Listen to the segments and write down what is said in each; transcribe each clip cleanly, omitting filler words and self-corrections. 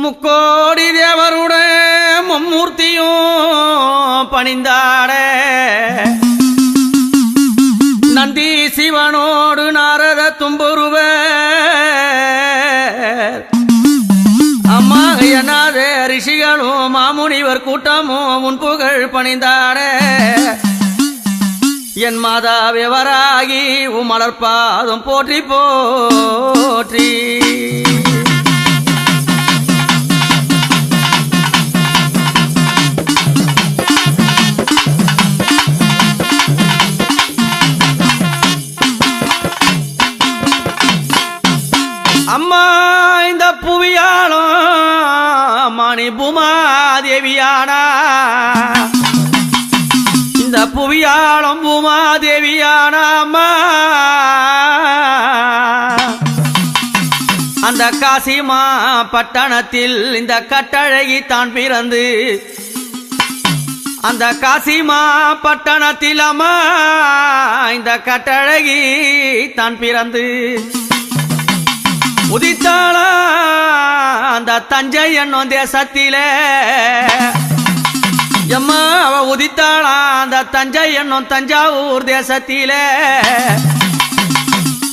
முக்கோடி தேவருடைய மும்மூர்த்தியும் பணிந்தாட நந்தி சிவனோடு நாரத தும்புருவ அம்மா என்னாத ரிஷிகளும் மாமுனிவர் கூட்டமும் உன் புகழ் பணிந்தாட என் மாதா விவராகி உமலர்பாதம் போற்றி போற்றி அம்மா இந்த புவியாளம் மணி பூமாதேவியானா இந்த புவியாளம் பூமாதேவியானா அம்மா அந்த காசிமா பட்டணத்தில் இந்த கட்டழகி தான் பிறந்து அந்த காசிமா பட்டணத்தில் அம்மா இந்த கட்டழகி தான் பிறந்து உதித்தாளா அந்த தஞ்சை என்னும் தேசத்திலே எம்மா அவ உதித்தாளா அந்த தஞ்சை என்னும் தஞ்சாவூர் தேசத்திலே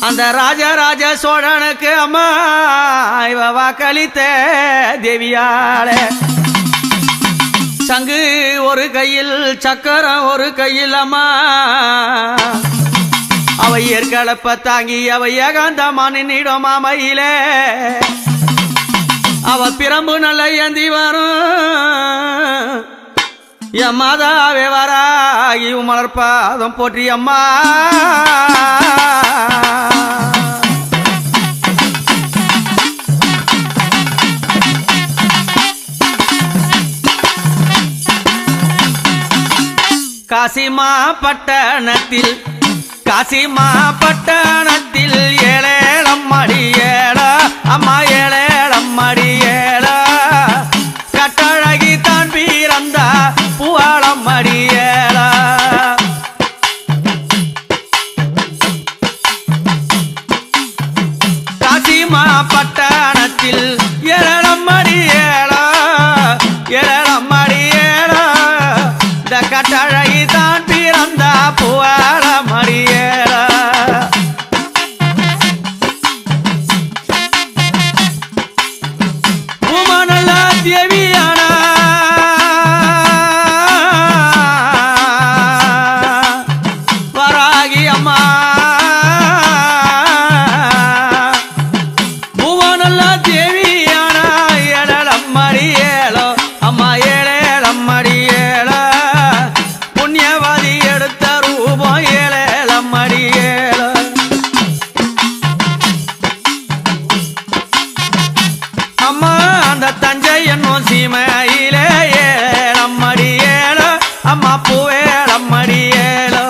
அந்த ராஜராஜ சோழனுக்கு அம்மா இவ வாக்களித்த தேவியாளே சங்கு ஒரு கையில் சக்கரம் ஒரு கையில் அம்மா அவை ஏற்களப்ப தாங்கி அவை ஏகாந்தமானிடம் மாமையிலே அவ பிரம்பு நல்ல ஏந்தி வரும் என் மாதாவே வராகி உமலர்பாதம் போற்றி அம்மா காசிமா பட்டணத்தில் காசிமா பட்டணத்தில் ஏழேளம் மடியேள அம்மா ஏழேளம் மடியேள கட்டழகி தான் பிறந்த பூவாளம் மடியேள காசிமா பட்டணத்தில் ஏழேளம் மடியேள ஏழேளம் மடியேள இந்த கட்டழகி தான் பிறந்த பூவாள மடியேள உமனல்ல தேவியானா வராகி அம்மா உமனல்ல தேவியானா ஏழலம் மடியேளோ அம்மா ஏழேலம் மடியேள புண்ணியவாதி எடுத்த ரூபம் ஏழேலம் மடியேள அம்மா அந்த தஞ்சை என்னும் சீமையிலே ஏழம் மடியேள அம்மா பூவேளம் மடியேளோ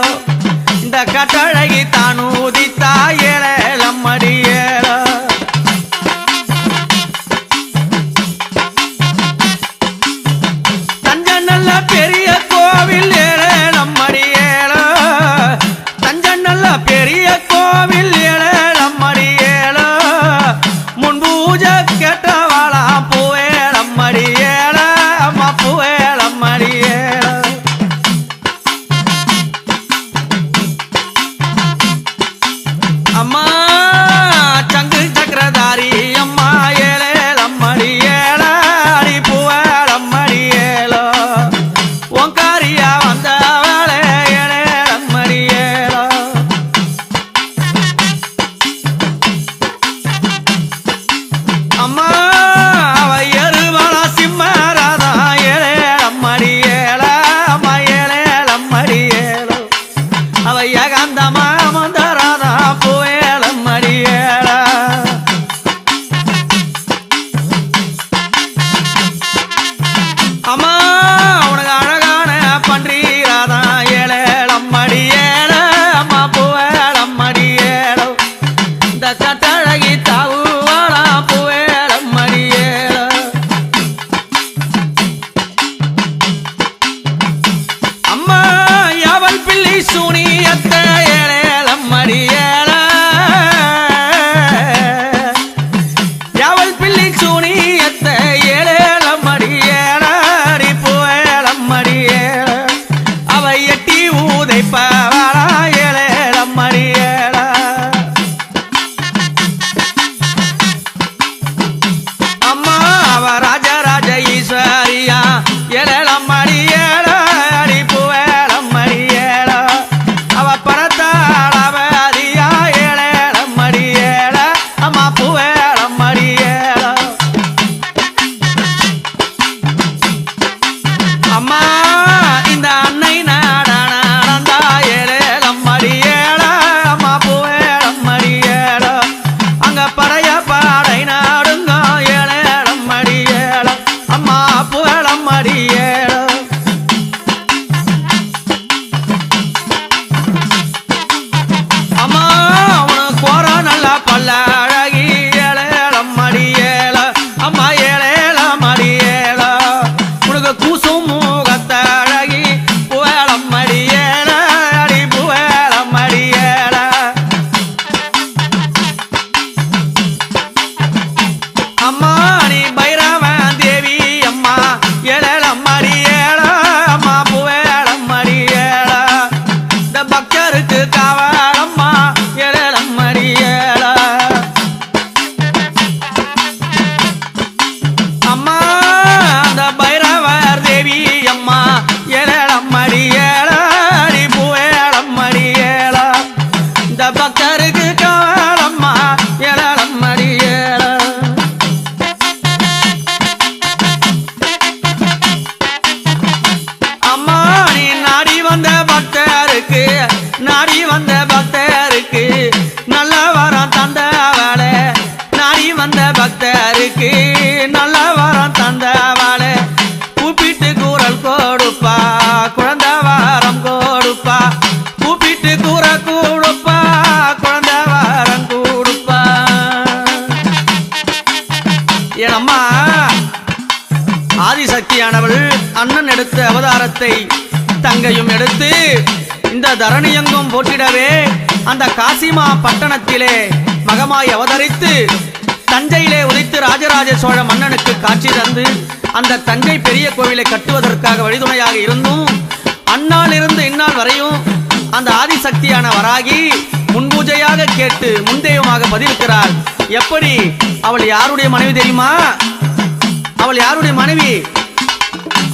இந்த கட்டழகி தான் உதித்தா ஏழேலம் மடியேள தஞ்சை நல்ல பெரிய கோவில் ஏழேலம் மடியேள தஞ்சை நல்ல பெரிய கோவில் ஏழேலம் மடியேள முன்பூஜ கேட்டவாளா பூவேளம் மடியேள அம்மா பூவேளம் மடியேள அம்மா சங்கு சக்கரதாரி அம்மா ஏழேலம் மடியேள அடி பூவேளம் மடியேளோ ஓங்காரியா வந்தவாளே ஏழேலம் மடியேளோ அம்மா அவ எருவளா சிம்மராதா ஏழேலம் மடியேள அம்மா ஏழேலம் மடியேளோ அவ ஏகாந்தமா மந்தராதா பூவேளம் மடியேள அம்மா உனக்கு அழகான பன்றீராதா ஏழேலம் மடியேள அம்மா பூவேளம் மடியேளோ இந்த கட்டழகி தாவுவாளா பூவேளம் மடியேள அம்மா யாவல் பிள்ளை சூனியத்த ஏழேலம் மடியேள யாவல் பிள்ளை சூனியத்த வரம் தந்தவாளே கூப்பிட்டு கூறல் கொடுப்பா குழந்தை வரம் கொடுப்பா கூப்பிட்டு கூற கொடுப்பா குழந்தை வரம் கொடுப்பா. என் அம்மா ஆதிசக்தியானவள் அண்ணன் எடுத்த அவதாரத்தை தங்கையும் எடுத்து இந்த தரணியெங்கும் போற்றிடவே அந்த காசிமா பட்டணத்திலே மகமாய் அவதரித்து தஞ்சையிலே உதித்து ராஜராஜ சோழ மன்னனுக்கு காட்சி தந்து அந்த தஞ்சை பெரிய கோவிலை கட்டுவதற்காக வழிதுணையாக இருந்தும் அந்நாள் இருந்து இந்நாள் வரையும் அந்த ஆதிசக்தியான வராகி முன்பூஜையாக கேட்டு முன்தெய்வமாக பதிவிருக்கிறாள். எப்படி? அவள் யாருடைய மனைவி தெரியுமா? அவள் யாருடைய மனைவி?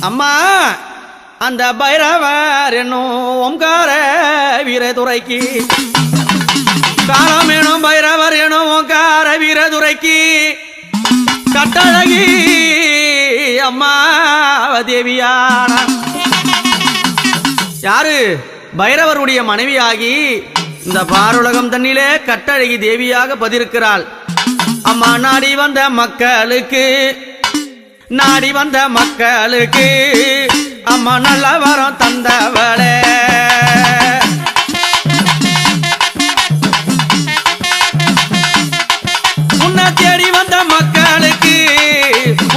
அம்மா அந்த பைரவர் என்னும் ஓம்கார வீரதுரைக்கு காலம் எனும் பைரவர் எனும் ஓங்கார வீரதுரைக்கு கட்டழகி அம்மா தேவியான யாரு? பைரவருடைய மனைவியாகி இந்த பாருலகம் தண்ணிலே கட்டழகி தேவியாக பதிருக்கிறாள். அம்மா நாடி வந்த மக்களுக்கு நாடி வந்த மக்களுக்கு அம்மா நல்ல வரம் தந்தவளே உன்னை தேடி வந்த மக்களுக்கு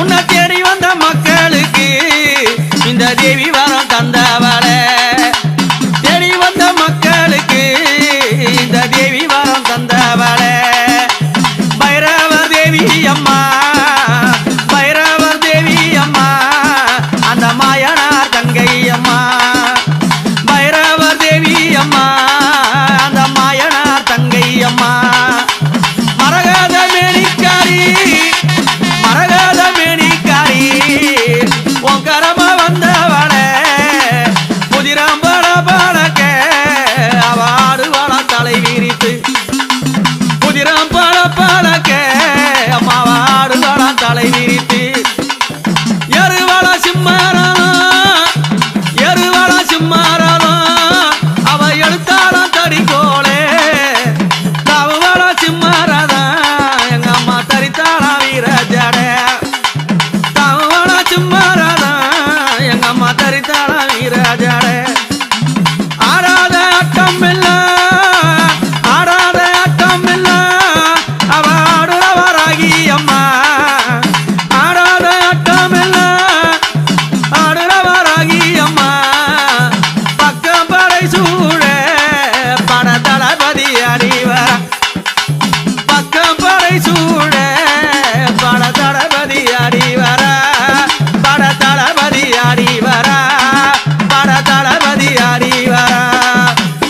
உன்னை தேடி வந்த மக்களுக்கு இந்த தேவி வரம் தந்தவளே தேடி வந்த மக்களுக்கு இந்த தேவி வரம் தந்தவளே பைரவ தேவி அம்மா அந்த மாயனார் தங்கை அம்மா பைரவர் தேவி அம்மா அந்த மாயனார் தங்கை அம்மா மரகத மேனிக்காரி மரகத மேனிக்காரி உங்கரம வந்தவளே புதிராம்பட பாடக்க அவாடுவாள தலை விரித்து புதிராம்பட பாடக்க அம்மாவாடுவாள தலை விரித்து எருவள சிம்மாராலும் அவ எடுத்தாலும் தடிக்கோளே தவள சிம்மாராதான் எங்க அம்மா தரித்தாளா வீரஜட தவள சிம்மாராதான் எங்க அம்மா தரித்தாளா வீரஜட ஆடாத அட்டம் இல்ல ஆடாத அட்டம் இல்ல அவ ஆடுறவராகி அம்மா ஆடாத அட்டம் இல்ல ஆடுறவராகி அம்மா பக்கம் படை சூழ பட தளபதி அடிவர பக்கம் படை சூழ பட தளபதி அடிவர பட தளபதி அடிவர பட தளபதி அடிவர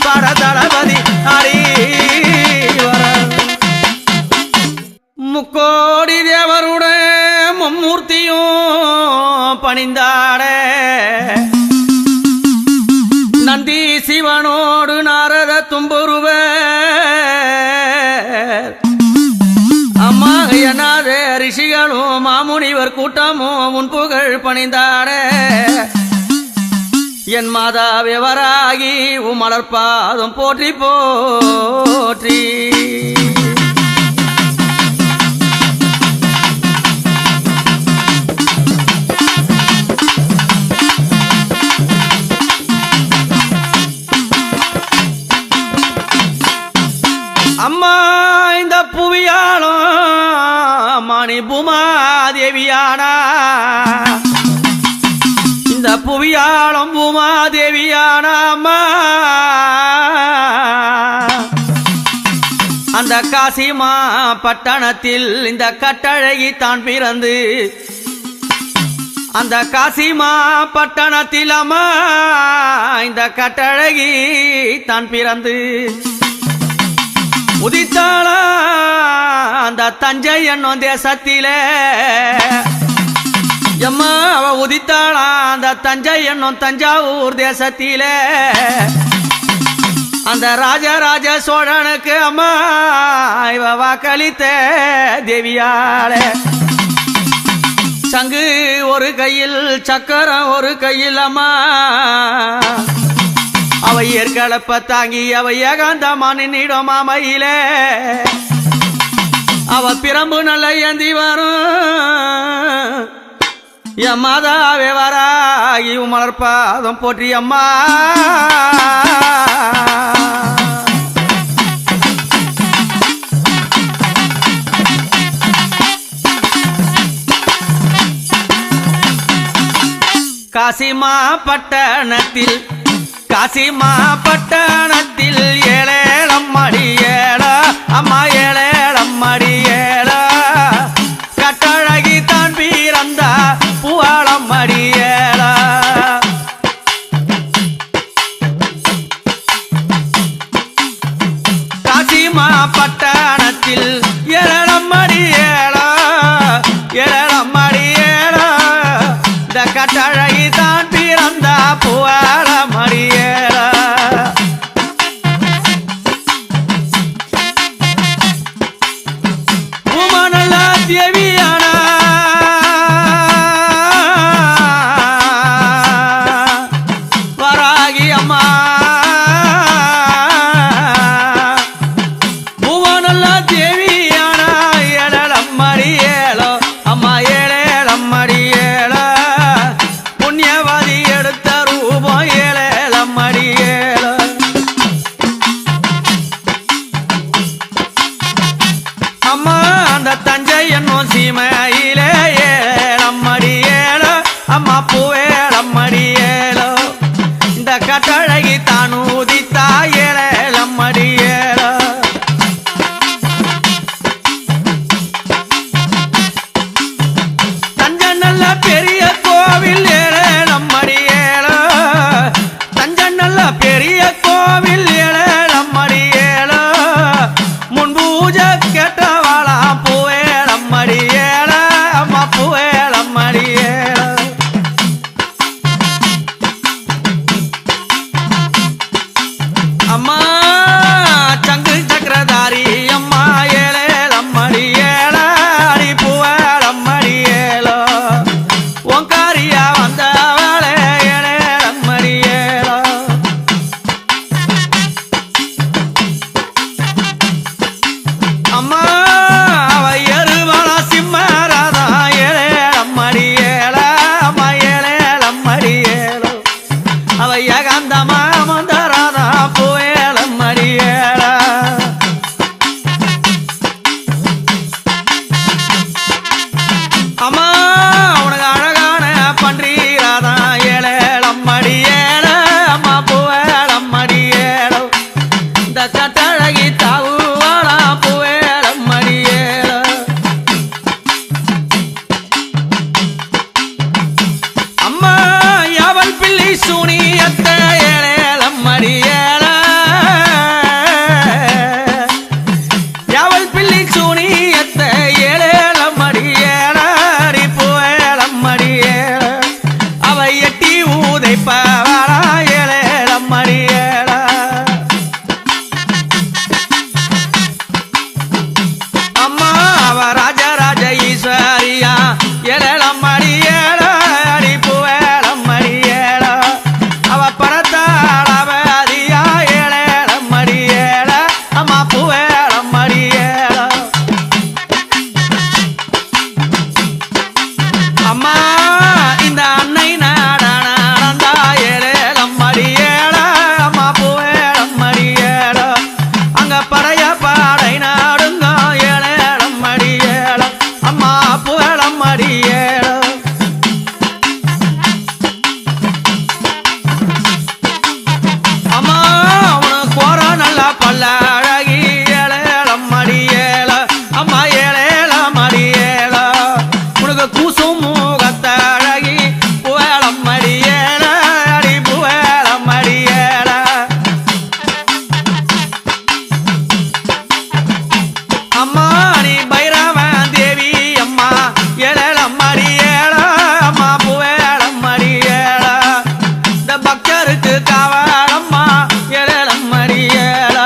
பட தளபதி அடிவர முக்கோடி தேவருடைய மும்மூர்த்தியும் பணிந்தாட நந்தி சிவனோடு நாரத தும்புருவ அம்மா எனாத ரிஷிகளும் மாமுனிவர் கூட்டமும் உன் புகழ் பணிந்தாட என் மாதா விவராகி உமலர்பாதம் போற்றி போற்றி அம்மா இந்த புவியாலும் மணி பூமாதேவியானா இந்த புவியாலும் பூமாதேவியானா அம்மா அந்த காசிமா பட்டணத்தில் இந்த கட்டழகி தான் பிறந்து அந்த காசிமா பட்டணத்தில் அம்மா இந்த கட்டழகி தான் பிறந்து உதித்தாளா அந்த தஞ்சை என்னும் தேசத்திலே எம்மா அவ உதித்தாளா அந்த தஞ்சை என்னும் தஞ்சாவூர் தேசத்திலே அந்த ராஜராஜ சோழனுக்கு அம்மா இவ வாக்களித்த தேவியாளே சங்கு ஒரு கையில் சக்கரம் ஒரு கையில் அம்மா அவை ஏற்களப்ப தாங்கி அவை ஏகாந்தமான நின்னிடும் மாமையிலே அவ பிரம்பு நல்ல ஏந்தி வரும் என் மாதாவே வராகி மலர்பாதம் போற்றி அம்மா காசிமா பட்டணத்தில் ஏழேழம்மடி ஏழ அம்மா ஏழேழம்மடி ஏழ கட்டழகி தான் பிறந்தா பூவாளம்மடி ஏழ காசிமா பட்டணத்தில் ஏழேழம்மடி ஏழ ஏழேழம்மடி ஏழ இந்த கட்டழகி தான் பிறந்தா பூவாளம்மடி ஏழ தேவியானா வராகி அம்மா பூவனல்ல தேவியானா ஏழம்மடி ஏழோ அம்மா ஏழம்மடி ஏழ புண்ணியவாதி எடுத்த ரூபம் ஏழம்மடி ஏழ அம்மா அந்த தஞ்சை என்னும் சீமையிலே ஏழம்மடி ஏழோ அம்மா பூவேழம்மடி ஏழோ இந்த கட்டழகி தான் ஊதித்தா ஏழம்மடி ஏழோ தஞ்சை நல்ல பெரிய கோவில் ஏழம்மடி ஏழோ தஞ்சை நல்ல பெரிய கோவில் ஏழம்மடி ஏழோ முன்பூஜை கேட்டவாளா பூவேழம்மடி ஏழ அம்மா பூவேழம்மடி ஏழ அம்மா சங்கு சக்கரதாரி அம்மா ஏழம்மடி ஏழ அடி பூவேழம்மடி ஏழோ ஓங்காரியா வந்தவாளே ஏழம்மடி ஏழோ அம்மா அவ எருவலா சிம்மராதா ஏழம்மடி ஏழ அம்மா ஏழம்மடி ஏழோ அவ ஏகாந்தமா மந்தராதா பூவேழம்மடி ஏழ அம்மா உனக்கு அழகான பன்றீராதா ஏழம்மடி ஏழ அம்மா பூவேழம்மடி ஏழோ இந்த கட்டழகி தாவு பூவேழம்மடி ஏழ அம்மா யாவல் பிள்ளை சூனியத்த ஏழம்மடி ஏழ யாவல் பிள்ளை சூனியத்த ஏழம்மடி ஏழ அடி பூவேழம்மடி ஏழ அவை எட்டி ஊதைப்பவளா ஏழம்மடி ஏழ அம்மா அவ ராஜராஜ ஈஸ்வரியா ஏழம்மடி ஏழ அடி பூவேழம்மடி ஏழ அவ பரத்தாளவதியா ஏழம்மடி ஏழ அம்மா பூவேழம்மடி ஏழ அம்மா இந்த அன்னை நடந்தா ஏழம்மடி ஏழ அம்மா பூவேழம்மடி ஏழ அங்க படைய பாடை நாடுங்க ஏழம்மடி ஏழ அம்மா பூவேழம்மடி ஏழ அம்மா உனக்கு கோர நல்லா பல்ல அழகி ஏழம்மடி ஏழ அம்மா ஏழம்மடி ஏழ உனக்கு கூசும் மூகத்த அழகி பூவேழம்மடி ஏழ அடி பூவேழம்மடி ஏழ அம்மா நீ பைரவன் தேவி அம்மா ஏழம்மடி ஏழ அம்மா பூவேழம்மடி ஏழ இந்த பக்தருக்கு காவலம்மா ஏழம்மடி ஏழ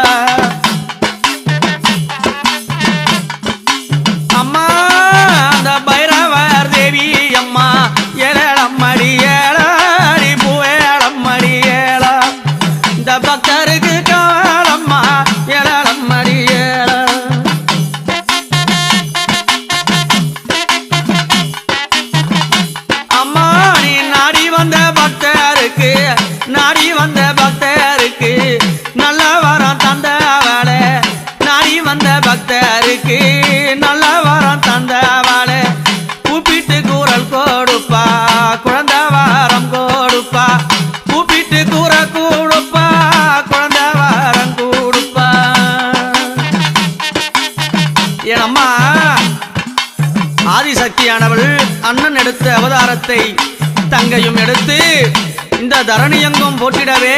அம்மா அந்த பைரவர் தேவி நாடி வந்த பக்தருக்கு நல்ல வரம் தந்தவளே நாடி வந்த பக்தருக்கு நல்ல வரம் தந்தவளே கூப்பிட்டு கூறல் கொடுப்பா குழந்தை வாரம் கொடுப்பா கூப்பிட்டு கூற கொடுப்பா குழந்தை வாரம் கொடுப்பா என் அம்மா ஆதிசக்தியானவள் அண்ணன் எடுத்த அவதாரத்தை தங்கையும் எடுத்து இந்த தரணியெங்கும் போற்றிடவே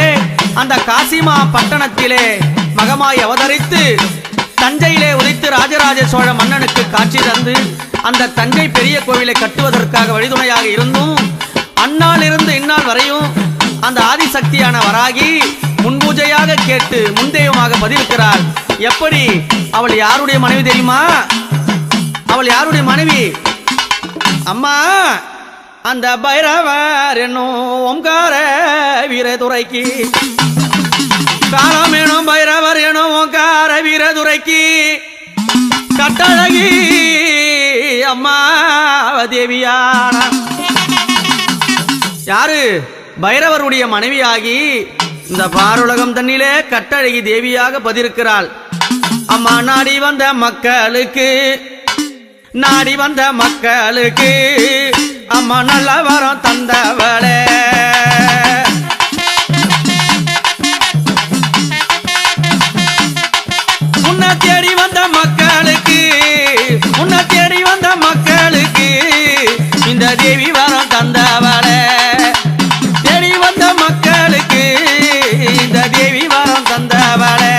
அந்த காசிமா பட்டணத்திலே மகமாய் அவதரித்து தஞ்சையிலே உதித்து ராஜராஜ சோழ மன்னனுக்கு காட்சி தந்து அந்த தஞ்சை பெரிய கோவிலை கட்டுவதற்காக வழிதுணையாக இருந்தும் அந்நாளிலிருந்து இந்நாள் வரையும் அந்த ஆதிசக்தியான வராகி முன்பூஜையாக கேட்டு முன்தெய்வமாக பதிவிருக்கிறாள். எப்படி? அவள் யாருடைய மனைவி தெரியுமா? அவள் யாருடைய மனைவி? அம்மா அந்த பைரவர் என்னும் ஓம்கார வீரதுரைக்கு காலம் எனும் பைரவர் எனும் ஓங்கார வீரதுரைக்கு கட்டழகி அம்மா தேவியான யாரு? பைரவருடைய மனைவியாகி இந்த பாருலகம் தண்ணிலே கட்டழகி தேவியாக பதிருக்கிறாள். அம்மா நாடி வந்த மக்களுக்கு நாடி வந்த மக்களுக்கு அம்மா நல்ல வரம் தந்தவளே உன்னை தேடி வந்த மக்களுக்கு உன்னை தேடி வந்த மக்களுக்கு இந்த தேவி வரம் தந்தவளே தேடி வந்த மக்களுக்கு இந்த தேவி வரம் தந்தவளே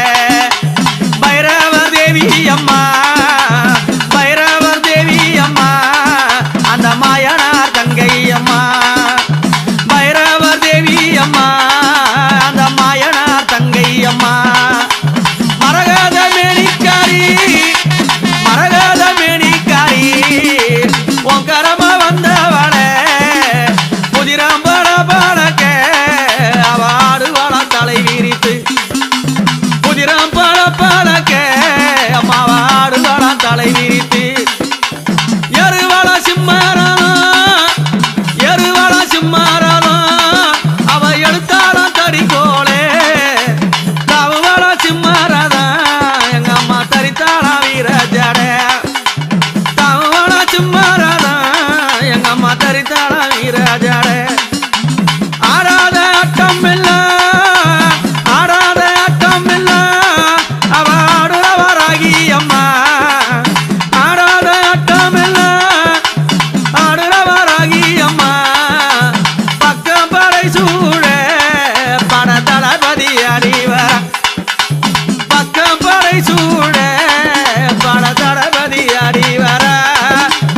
பைரவர் தேவி அம்மா பைரவர் தேவி அம்மா அந்த மாயனார் தங்கை அம்மா பைரவர் தேவி அம்மா அந்த மாயனார் தங்கை அம்மா மரகத மேனிக்காரி மரகத மேனிக்காரி உங்கரமா வந்தவளே புதிராம்பட பாலக்க அவாடு வாழ தலை விரித்து புதிராம்பட பாலக்க அம்மாவாடு வாழ தலை விரித்து எருவள சிம்மாராதம் அவ எடுத்தாலும் தடிக்கோளே தவுவள சிம்மாராதம் எங்க அம்மா தரித்தாளா வீரஜட தவுவள சிம்மாராதம் எங்க அம்மா தரித்தாளா வீரஜட ஆடாத அட்டம் இல்ல ஆடாத அட்டம் இல்ல அவ ஆடுறவராகி அம்மா ஆடாத அட்டம் இல்ல ஆடுறவராகி அம்மா பக்கம் படை சூழ பட தளபதி அடிவர பக்கம் படை சூழ பட தளபதி அடிவர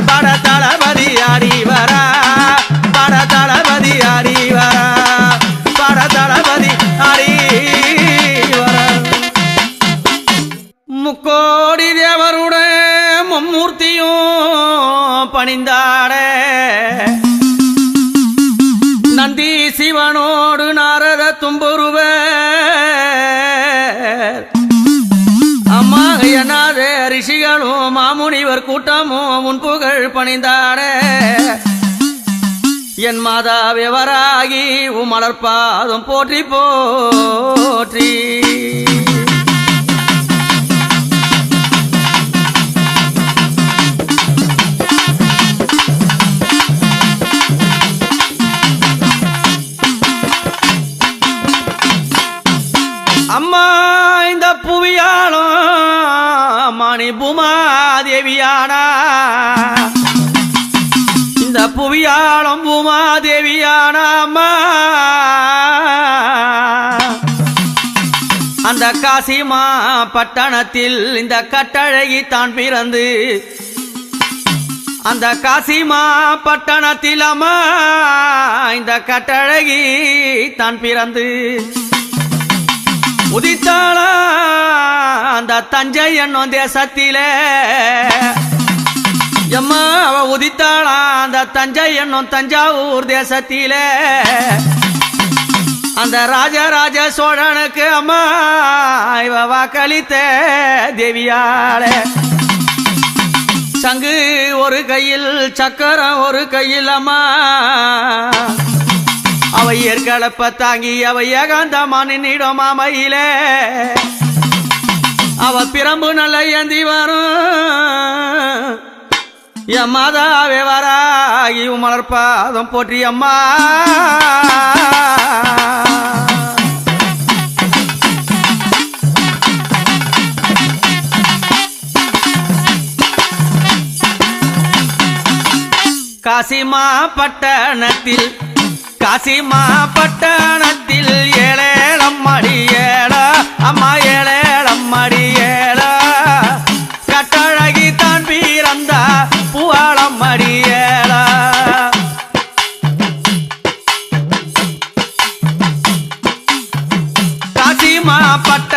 பட தளபதி அடிவர பட தளபதி அடிவர பட தளபதி அடிவர முக்கோடி தேவருடைய மும்மூர்த்தியும் பணிந்தாட நந்தி சிவனோடு நாரத தும்புருவ அம்மா என்னாத ரிஷிகளும் மாமுனிவர் கூட்டமும் முன் புகழ் பணிந்தாட என் மாதா விவராகி உமலர்பாதம் போற்றி போற்றி அம்மா இந்த புவியாளும் மணி பூமாதேவியானா இந்த புவியாளும் பூமாதேவியானா அம்மா அந்த காசிமா பட்டணத்தில் இந்த கட்டழகி தான் பிறந்து அந்த காசிமா பட்டணத்தில் அம்மா இந்த கட்டழகி தான் பிறந்து உதித்தாளா அந்த தஞ்சை என்னும் தேசத்திலே எம்மா அவ உதித்தாளா அந்த தஞ்சை என்னும் தஞ்சாவூர் தேசத்திலே அந்த ராஜராஜ சோழனுக்கு அம்மா இவ வாக்களித்த தேவியாளே சங்கு ஒரு கையில் சக்கரம் ஒரு கையில் அம்மா அவை ஏற்களப்ப தாங்கி அவை ஏகாந்தமான நிடம் மாமையிலே அவ பிரம்பு நல்ல ஏந்தி வரும் என் மாதாவே வராகி மலர்பாதம் போற்றி அம்மா காசிமா பட்டணத்தில் ஏழேழம்மடி ஏழ அம்மா ஏழேழம்மடி ஏழ கட்டழகி தான் பிறந்தா பூவாளம்மடி ஏழ காசிமா பட்ட